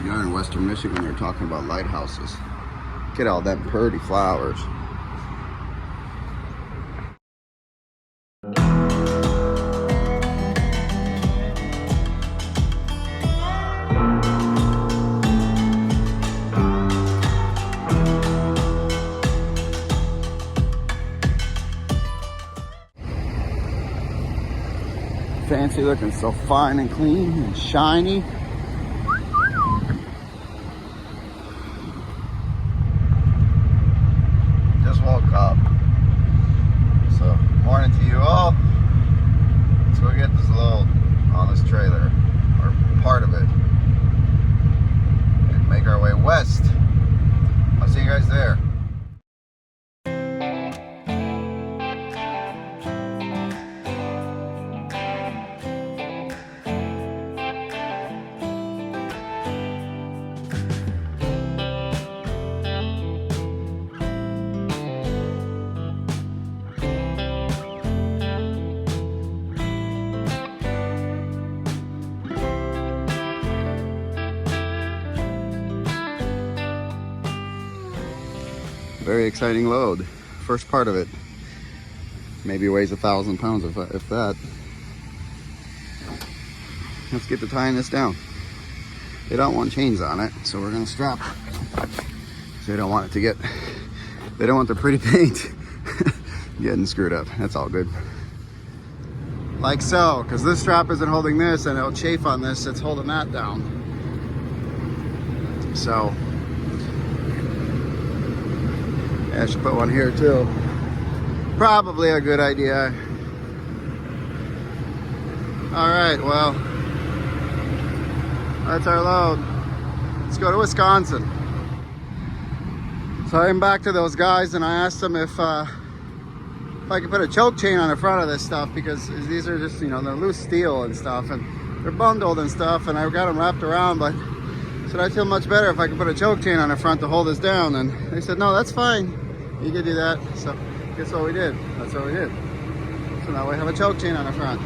You know, in Western Michigan, they're talking about lighthouses. Get all them pretty flowers. Fancy looking, so fine and clean and shiny. Just woke up. So, morning to you all. Let's go get this load on this trailer, or part of it, and make our way west. I'll see you guys there. Very exciting load. First part of it. Maybe weighs 1,000 pounds if that. Let's get to tying this down. They don't want chains on it, so we're gonna strap it. So they don't want it to get, they don't want the pretty paint getting screwed up. That's all good. Like so, because this strap isn't holding this and it'll chafe on this, it's holding that down. So, I should put one here too. Probably a good idea. All right, well, that's our load. Let's go to Wisconsin. So I'm back to those guys and I asked them if I could put a choke chain on the front of this stuff, because these are just, you know, they're loose steel and stuff and they're bundled and stuff, and I've got them wrapped around, but said I'd feel much better if I could put a choke chain on the front to hold this down. And they said, no, that's fine. You could do that. So guess what we did? That's what we did. So now we have a choke chain on the front.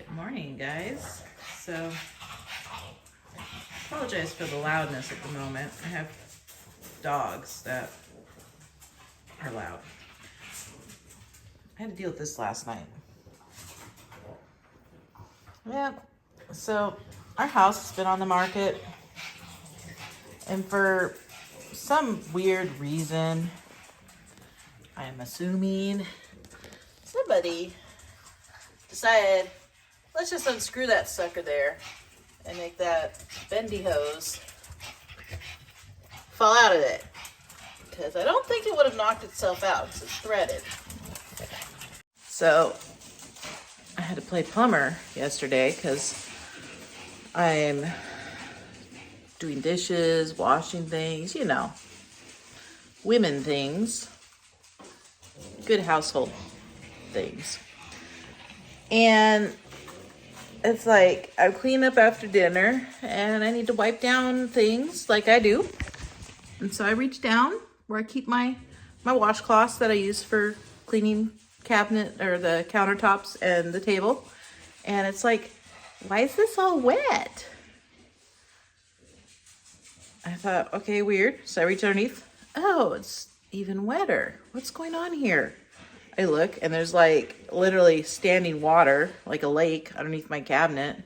Good morning, guys. So apologize for the loudness at the moment. I have dogs that are loud. I had to deal with this last night. Yeah, so our house has been on the market, and for some weird reason, I am assuming somebody decided, let's just unscrew that sucker there and make that bendy hose fall out of it, because I don't think it would have knocked itself out because it's threaded. So I had to play plumber yesterday because I'm doing dishes, washing things, you know, women things, good household things. And it's like I'm cleaning up after dinner and I need to wipe down things like I do. And so I reach down where I keep my washcloths that I use for cleaning cabinet or the countertops and the table. And it's like, why is this all wet? I thought, okay, weird. So I reach underneath. Oh, it's even wetter. What's going on here? I look and there's like literally standing water, like a lake underneath my cabinet.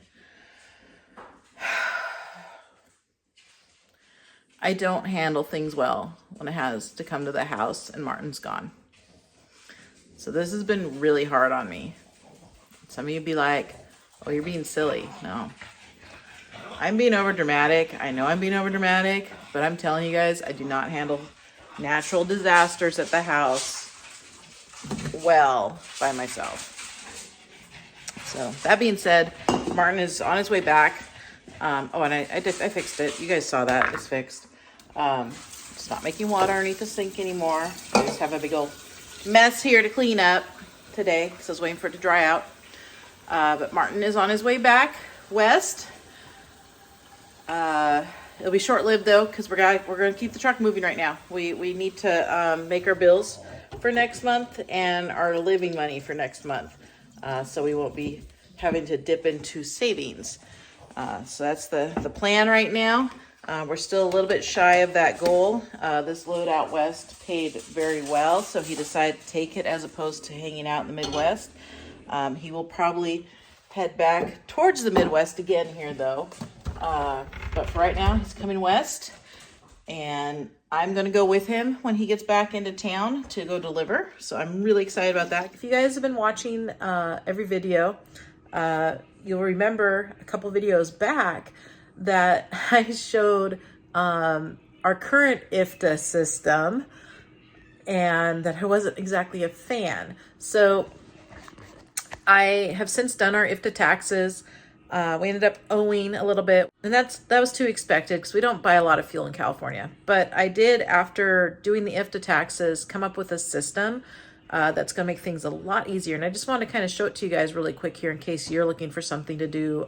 I don't handle things well when it has to come to the house and Martin's gone. So this has been really hard on me. Some of you be like, oh, you're being silly. No, I'm being over dramatic. I know I'm being over dramatic, but I'm telling you guys, I do not handle natural disasters at the house well by myself. So that being said, Martin is on his way back. And I fixed it. You guys saw that. It's fixed. It's not making water underneath the sink anymore. I just have a big old mess here to clean up. today because I was waiting for it to dry out. But Martin is on his way back west. It'll be short-lived though, because we're gonna keep the truck moving right now. We need to make our bills for next month and our living money for next month, so we won't be having to dip into savings. So that's the plan right now. We're still a little bit shy of that goal. This load out west paid very well, so he decided to take it as opposed to hanging out in the Midwest. He will probably head back towards the Midwest again here though. But for right now, he's coming west, and I'm going to go with him when he gets back into town to go deliver. So I'm really excited about that. If you guys have been watching every video, you'll remember a couple videos back that I showed our current IFTA system and that I wasn't exactly a fan. So I have since done our IFTA taxes. We ended up owing a little bit, and that was to expected because we don't buy a lot of fuel in California. But I did, after doing the IFTA taxes, come up with a system that's going to make things a lot easier. And I just want to kind of show it to you guys really quick here in case you're looking for something to do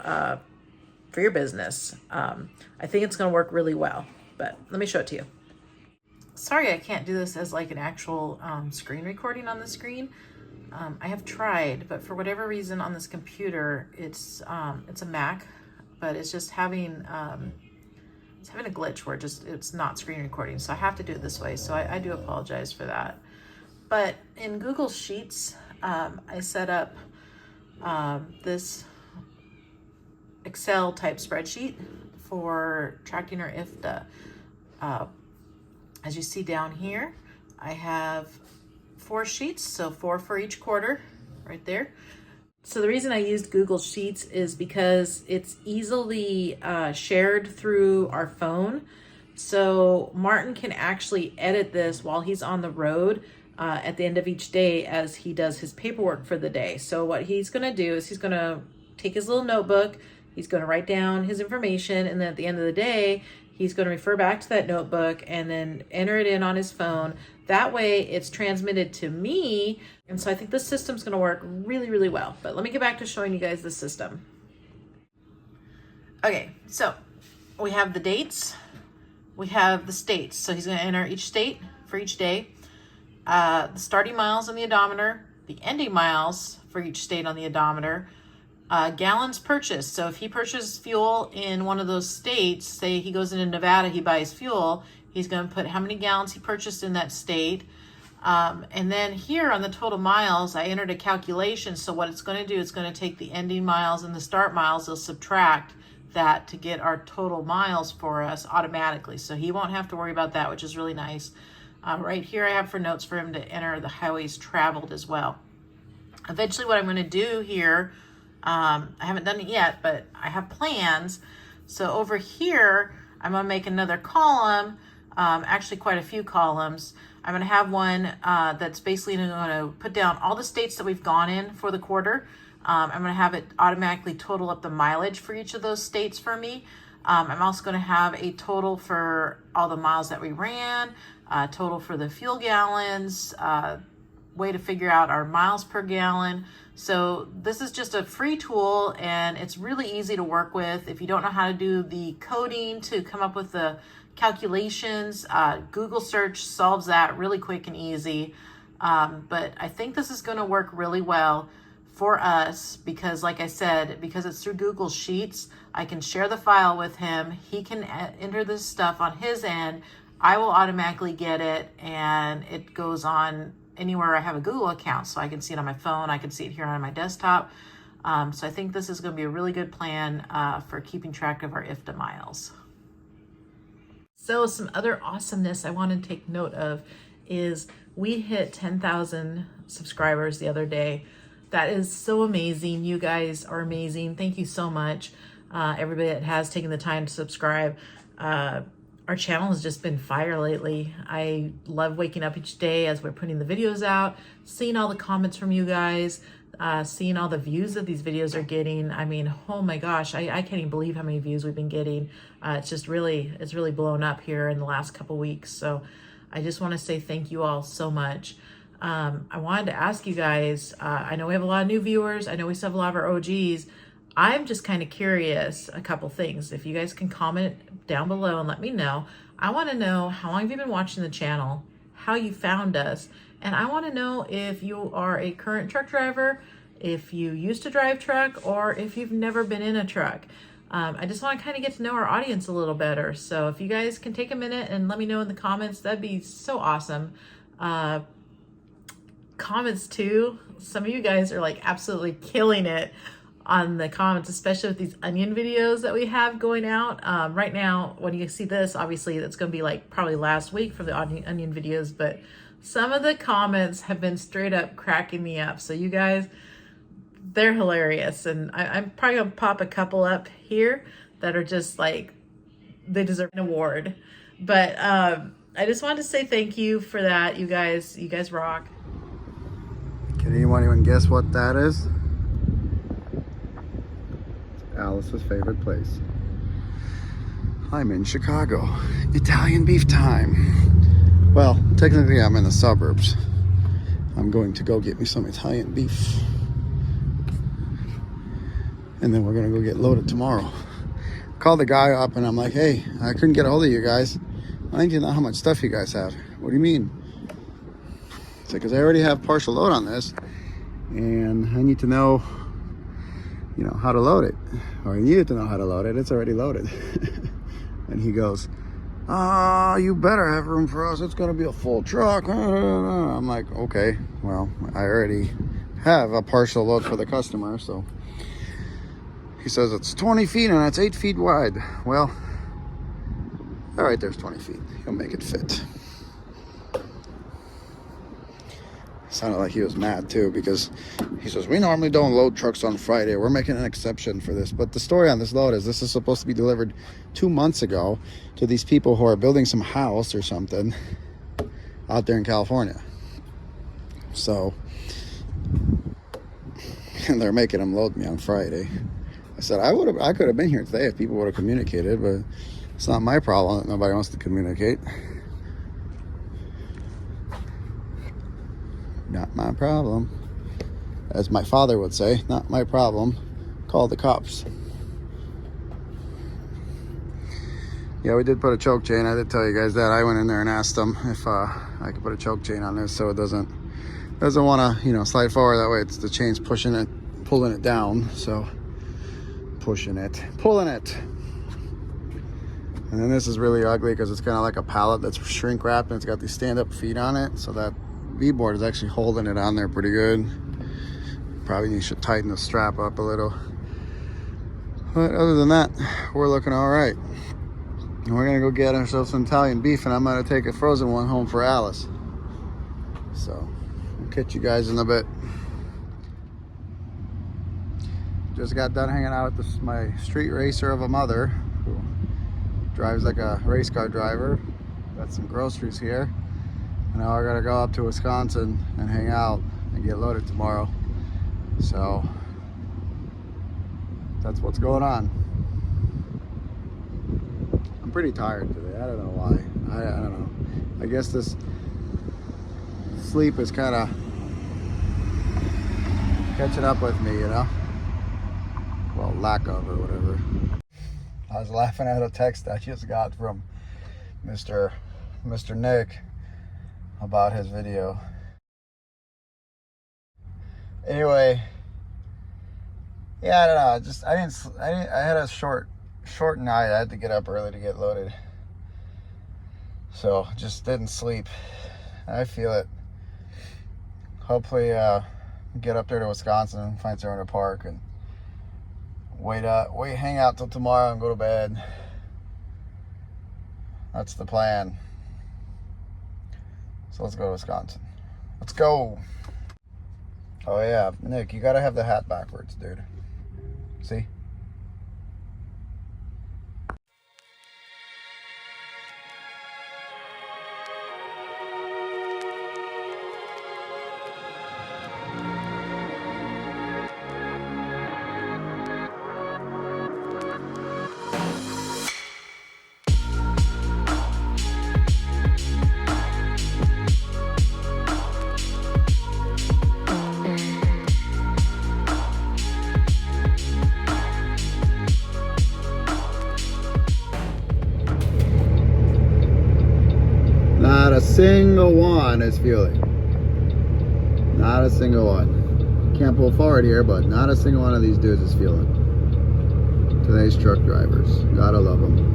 for your business. I think it's going to work really well, but let me show it to you. Sorry, I can't do this as like an actual screen recording on the screen. I have tried, but for whatever reason on this computer, it's a Mac, but it's just having a glitch where it's not screen recording. So I have to do it this way. So I do apologize for that. But in Google Sheets, I set up this Excel type spreadsheet for tracking our IFTA. As you see down here, I have 4 sheets, so 4 for each quarter right there. So the reason I used Google Sheets is because it's easily shared through our phone. So Martin can actually edit this while he's on the road at the end of each day as he does his paperwork for the day. So what he's gonna do is he's gonna take his little notebook, he's gonna write down his information, and then at the end of the day, he's going to refer back to that notebook and then enter it in on his phone. That way it's transmitted to me. And so I think this system's going to work really, really well. But let me get back to showing you guys the system. Okay, so we have the dates. We have the states. So he's going to enter each state for each day. The starting miles on the odometer, the ending miles for each state on the odometer, gallons purchased. So if he purchases fuel in one of those states, say he goes into Nevada, he buys fuel, he's going to put how many gallons he purchased in that state. And then here on the total miles, I entered a calculation. So what it's going to do, it's going to take the ending miles and the start miles, they'll subtract that to get our total miles for us automatically. So he won't have to worry about that, which is really nice. Right here I have for notes for him to enter the highways traveled as well. Eventually what I'm going to do here, I haven't done it yet, but I have plans. So over here, I'm going to make another column, actually quite a few columns. I'm going to have one that's basically going to put down all the states that we've gone in for the quarter. I'm going to have it automatically total up the mileage for each of those states for me. I'm also going to have a total for all the miles that we ran, total for the fuel gallons, way to figure out our miles per gallon. So this is just a free tool and it's really easy to work with. If you don't know how to do the coding to come up with the calculations, Google search solves that really quick and easy. But I think this is going to work really well for us because, like I said, because it's through Google Sheets, I can share the file with him. He can enter this stuff on his end. I will automatically get it and it goes on anywhere I have a Google account, so I can see it on my phone, I can see it here on my desktop. So I think this is going to be a really good plan for keeping track of our IFTA miles. So some other awesomeness I want to take note of is we hit 10,000 subscribers the other day. That is so amazing. You guys are amazing. Thank you so much. Everybody that has taken the time to subscribe. Our channel has just been fire lately. I love waking up each day as we're putting the videos out, seeing all the comments from you guys, seeing all the views that these videos are getting. I mean, oh my gosh, I can't even believe how many views we've been getting. It's really blown up here in the last couple weeks. So I just want to say thank you all so much. I wanted to ask you guys, I know we have a lot of new viewers. I know we still have a lot of our OGs. I'm just kind of curious, a couple things. If you guys can comment down below and let me know. I want to know how long have you been watching the channel, how you found us, and I want to know if you are a current truck driver, if you used to drive truck, or if you've never been in a truck. I just want to kind of get to know our audience a little better. So if you guys can take a minute and let me know in the comments, that'd be so awesome. Comments too. Some of you guys are like absolutely killing it on the comments, especially with these onion videos that we have going out. Right now, when you see this, obviously that's going to be like probably last week for the onion videos, but some of the comments have been straight up cracking me up. So you guys, they're hilarious. And I'm probably going to pop a couple up here that are just like, they deserve an award. But I just wanted to say thank you for that. You guys rock. Can anyone even guess what that is? Alice's favorite place. I'm in Chicago. Italian beef time. Well, technically I'm in the suburbs. I'm going to go get me some Italian beef. And then we're gonna go get loaded tomorrow. Called the guy up and I'm like, hey, I couldn't get a hold of you guys. I need to know how much stuff you guys have. What do you mean? It's like, because I already have partial load on this and I need to know, you know, how to load it. Or I needed to know how to load it. It's already loaded. And he goes, you better have room for us. It's going to be a full truck. I'm like, okay, well, I already have a partial load for the customer. So he says it's 20 feet and it's 8 feet wide. Well, all right, there's 20 feet. He'll make it fit. Sounded like he was mad too, because he says, we normally don't load trucks on Friday. We're making an exception for this. But the story on this load is this is supposed to be delivered 2 months ago to these people who are building some house or something out there in California. So, and they're making them load me on Friday. I said, I could have been here today if people would have communicated, but it's not my problem that nobody wants to communicate. Not my problem. As my father would say, not my problem. Call the cops. Yeah, we did put a choke chain. I did tell you guys that. I went in there and asked them if I could put a choke chain on this so it doesn't want to, you know, slide forward. That way it's the chain's pushing it, pulling it down. So pushing it, pulling it. And then this is really ugly because it's kind of like a pallet that's shrink wrapped and it's got these stand-up feet on it. So that V-board is actually holding it on there pretty good. Probably you should tighten the strap up a little. But other than that, we're looking all right. And we're gonna go get ourselves some Italian beef and I'm gonna take a frozen one home for Alice. So, we'll catch you guys in a bit. Just got done hanging out with my street racer of a mother who drives like a race car driver. Got some groceries here. And now I gotta go up to Wisconsin and hang out and get loaded tomorrow. So that's what's going on. I'm pretty tired today. I don't know why. I don't know. I guess this sleep is kind of catching up with me, you know? Well, lack of or whatever. I was laughing at a text I just got from Mr. Nick about his video. Anyway, yeah, I don't know. I had a short night. I had to get up early to get loaded, so just didn't sleep. I feel it. Hopefully, get up there to Wisconsin, find somewhere to park, and hang out till tomorrow and go to bed. That's the plan. So let's go to Wisconsin. Let's go. Oh yeah, Nick, you gotta have the hat backwards, dude. See? one is fueling. Not a single one. Can't pull forward here, but not a single one of these dudes is fueling. Today's truck drivers. Gotta love them.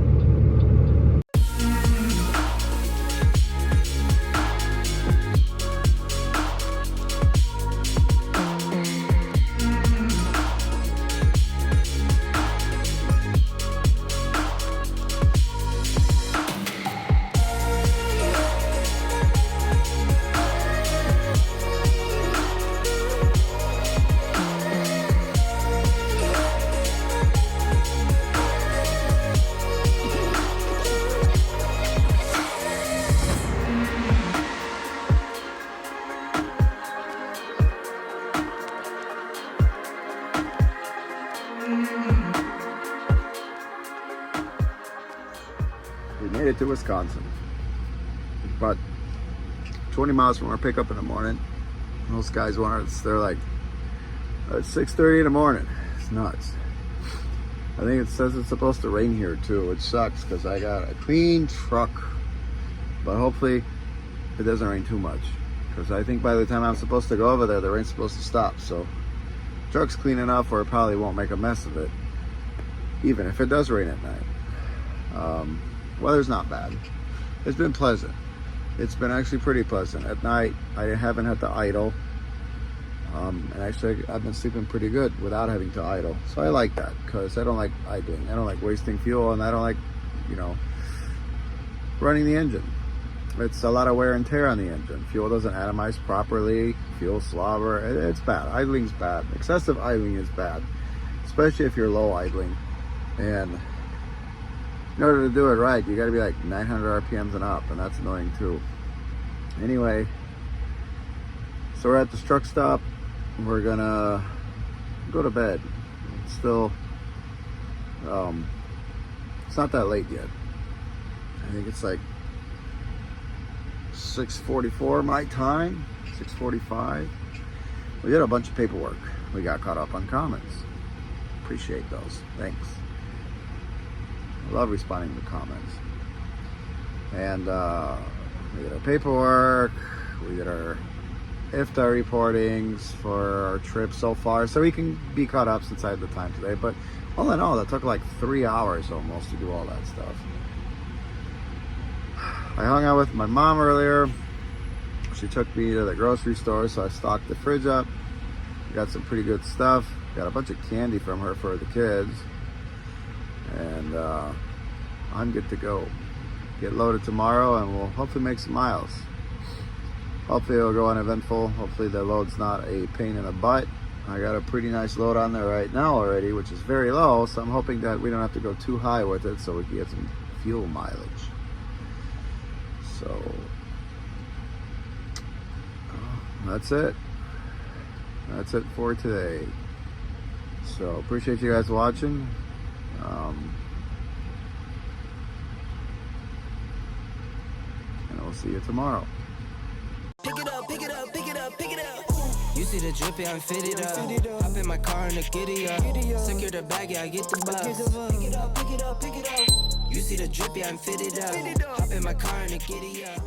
We made it to Wisconsin, but 20 miles from our pickup in the morning. Most guys they're like at 6:30 in the morning. It's nuts. I think it says it's supposed to rain here too, which sucks because I got a clean truck, but hopefully it doesn't rain too much, because I think by the time I'm supposed to go over there, the rain's supposed to stop. So truck's clean enough where it probably won't make a mess of it, even if it does rain at night. Weather's not bad. It's been pleasant. It's been actually pretty pleasant. At night, I haven't had to idle. And actually, I've been sleeping pretty good without having to idle. So I like that, because I don't like idling. I don't like wasting fuel, and I don't like, running the engine. It's a lot of wear and tear on the engine. Fuel doesn't atomize properly. Fuel slobber. It's bad. Idling's bad. Excessive idling is bad, especially if you're low idling. And in order to do it right, you got to be like 900 RPMs and up, and that's annoying too. Anyway, so we're at this truck stop. We're gonna go to bed. It's still, it's not that late yet. I think it's like 6:44 my time, 6:45. We did a bunch of paperwork. We got caught up on comments. Appreciate those. Thanks. I love responding to comments. And we did our paperwork, we did our iftar reportings for our trip so far, so we can be caught up since I had the time today. But all in all, that took like 3 hours almost to do all that stuff. I hung out with my mom earlier. She took me to the grocery store, so I stocked the fridge up. Got some pretty good stuff. Got a bunch of candy from her for the kids. And I'm good to go. Get loaded tomorrow, and we'll hopefully make some miles. Hopefully it'll go uneventful. Hopefully the load's not a pain in the butt. I got a pretty nice load on there right now already, which is very low, so I'm hoping that we don't have to go too high with it, so we can get some fuel mileage. So that's it. That's it for today. So appreciate you guys watching. And we'll see you tomorrow. Pick it up, pick it up, pick it up, pick it up. You see the drip, yeah, I'm fitted up. Hop in my car and the giddy up. Secure the bag, yeah, I get the bus. Pick it up, pick it up, pick it up. You see the drip, yeah, I'm fitted up. Hop in my car and the giddy up.